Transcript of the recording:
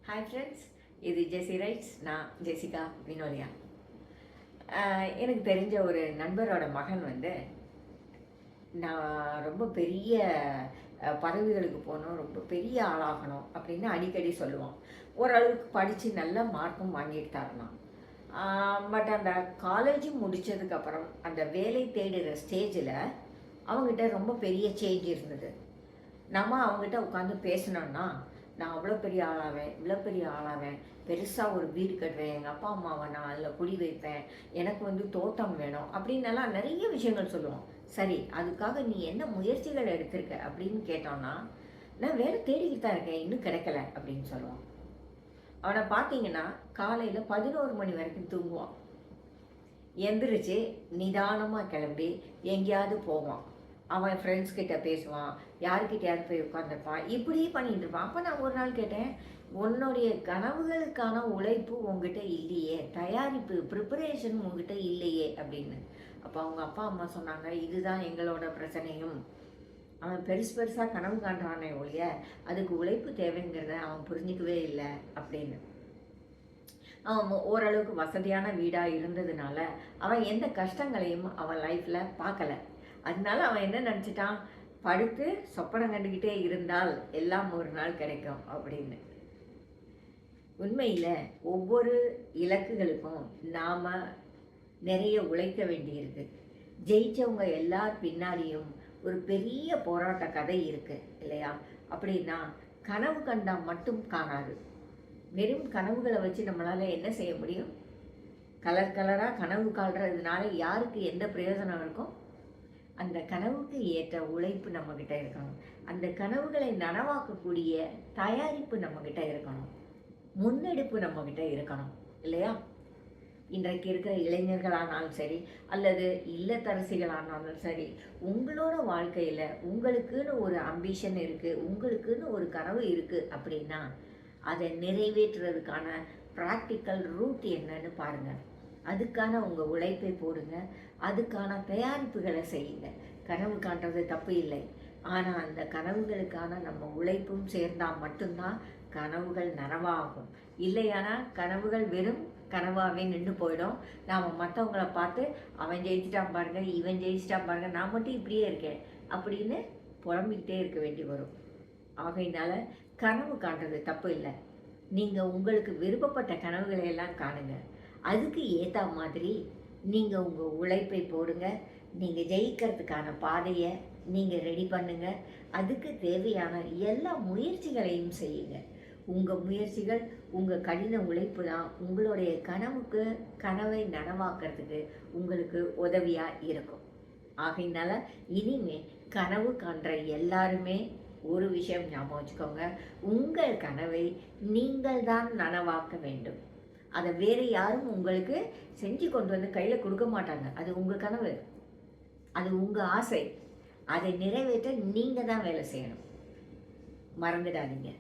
Hi friends, இது ஜெசி rights. நான் Jessica Vinolia. எனக்கு தெரிஞ்ச ஒரு நண்பரோட மகன் நான் ரொம்ப பெரிய பதவிகளுக்கு போகணும், ரொம்ப பெரிய ஆளாகணும் அப்படின்னு அடிக்கடி சொல்லுவான். ஓரளவுக்கு படித்து நல்ல மார்க்கும் வாங்கிட்டு தரலாம். பட் அந்த காலேஜ் முடித்ததுக்கப்புறம் அந்த வேலை தேடுகிற ஸ்டேஜில் அவங்ககிட்ட ரொம்ப பெரிய சேஞ்ச் இருந்தது. நம்ம அவங்ககிட்ட உட்காந்து பேசினோன்னா, நான் அவ்வளோ பெரிய ஆளாவேன், இவ்வளோ பெரிய ஆளாவேன், பெருசாக ஒரு வீடு கட்டுவேன், எங்கள் அப்பா அம்மாவை நான் அதில் குடி வைப்பேன், எனக்கு தோட்டம் வேணும் அப்படின்னெல்லாம் நிறைய விஷயங்கள் சொல்லுவோம். சரி, அதுக்காக நீ என்ன முயற்சிகள் எடுத்திருக்க அப்படின்னு கேட்டோன்னா, நான் வேலை தேடிக்கிட்டு தான் இருக்கேன், இன்னும் கிடைக்கல அப்படின்னு சொல்லுவான். அவனை பார்த்தீங்கன்னா காலையில் 11 மணி வரைக்கும் தூங்குவான். எந்திரிச்சு நிதானமாக கிளம்பி எங்கேயாவது போவான். அவன் ஃப்ரெண்ட்ஸ் கிட்ட பேசுவான், யாருக்கிட்டையாவது போய் உட்காந்துருப்பான், இப்படி பண்ணிட்டு இருப்பான். அப்போ நான் ஒரு நாள் கேட்டேன், உன்னுடைய கனவுகளுக்கான உழைப்பு உங்ககிட்ட இல்லையே, தயாரிப்பு ப்ரிப்பரேஷன் உங்ககிட்ட இல்லையே அப்படின்னு. அப்போ அவங்க அப்பா அம்மா சொன்னாங்க, இதுதான் எங்களோட பிரச்சனையும். அவன் பெருசாக கனவு காண்றானே ஒழிய அதுக்கு உழைப்பு தேவைங்கிறத அவன் புரிஞ்சிக்கவே இல்லை அப்படின்னு. அவன் ஓரளவுக்கு வசதியான வீடாக இருந்ததுனால அவன் எந்த கஷ்டங்களையும் அவன் லைஃப்பில் பார்க்கல. அதனால அவன் என்ன நினச்சிட்டான், படுத்து சொப்பனம் கண்டுக்கிட்டே இருந்தால் எல்லாம் ஒரு நாள் கிடைக்கும் அப்படின்னு. உண்மையில் ஒவ்வொரு இலக்குகளுக்கும் நாம் நிறைய உழைக்க வேண்டியிருக்கு. ஜெயித்தவங்க எல்லார் பின்னாடியும் ஒரு பெரிய போராட்ட கதை இருக்குது இல்லையா? அப்படின்னா கனவு கண்டால் மட்டும் காணாது. வெறும் கனவுகளை வச்சு நம்மளால் என்ன செய்ய முடியும்? கலர் கலராக கனவு காண்றதுனால யாருக்கு எந்த பிரயோஜனம் இருக்கும்? அந்த கனவுக்கு ஏற்ற உழைப்பு நம்மக்கிட்ட இருக்கணும். அந்த கனவுகளை நனவாக்கக்கூடிய தயாரிப்பு நம்மக்கிட்ட இருக்கணும். முன்னெடுப்பு நம்மக்கிட்ட இருக்கணும் இல்லையா? இன்றைக்கு இருக்கிற இளைஞர்களானாலும் சரி, அல்லது இல்லத்தரசிகளானாலும் சரி, உங்களோட வாழ்க்கையில் உங்களுக்குன்னு ஒரு அம்பிஷன் இருக்குது, உங்களுக்குன்னு ஒரு கனவு இருக்குது அப்படின்னா அதை நிறைவேற்றுறதுக்கான ப்ராக்டிக்கல் ரூட் என்னன்னு பாருங்கள். அதுக்கான உங்கள் உழைப்பை போடுங்க, அதுக்கான தயாரிப்புகளை செய்யுங்க. கனவு காண்றது தப்பு இல்லை, ஆனால் அந்த கனவுகளுக்கான நம்ம உழைப்பும் சேர்ந்தால் மட்டும்தான் கனவுகள் நனவாகும். இல்லையானா கனவுகள் வெறும் கனவாகவே நின்று போயிடும். நாம் மற்றவங்களை பார்த்து அவன் ஜெயிச்சிட்டான் பாருங்க, இவன் ஜெயிச்சிட்டான் பாருங்க, நான் மட்டும் இப்படியே இருக்கேன் அப்படின்னு புலம்பிக்கிட்டே இருக்க வேண்டி வரும். ஆகையினால கனவு காண்றது தப்பு இல்லை. நீங்கள் உங்களுக்கு விருப்பப்பட்ட கனவுகளை எல்லாம் காணுங்க. அதுக்கு ஏற்ற மாதிரி நீங்கள் உங்கள் உழைப்பை போடுங்க. நீங்கள் ஜெயிக்கிறதுக்கான பாதையை நீங்கள் ரெடி பண்ணுங்க. அதுக்கு தேவையான எல்லா முயற்சிகளையும் செய்யுங்க. உங்கள் முயற்சிகள், உங்கள் கடின உழைப்பு தான் உங்களுடைய கனவை நனவாக்கிறதுக்கு உங்களுக்கு உதவியாக இருக்கும். ஆகையினால இனிமே கனவு காண்ற எல்லாருமே ஒரு விஷயம் ஞாபகம் வச்சுக்கோங்க, உங்கள் கனவை நீங்கள் தான் நனவாக்க வேண்டும். அதை வேறு யாரும் உங்களுக்கு செஞ்சு கொண்டு வந்து கையில் கொடுக்க மாட்டாங்க. அது உங்கள் கனவு, அது உங்கள் ஆசை. அதை நிறைவேற்ற நீங்கள் தான் வேலை செய்யணும். மறந்துடாதீங்க.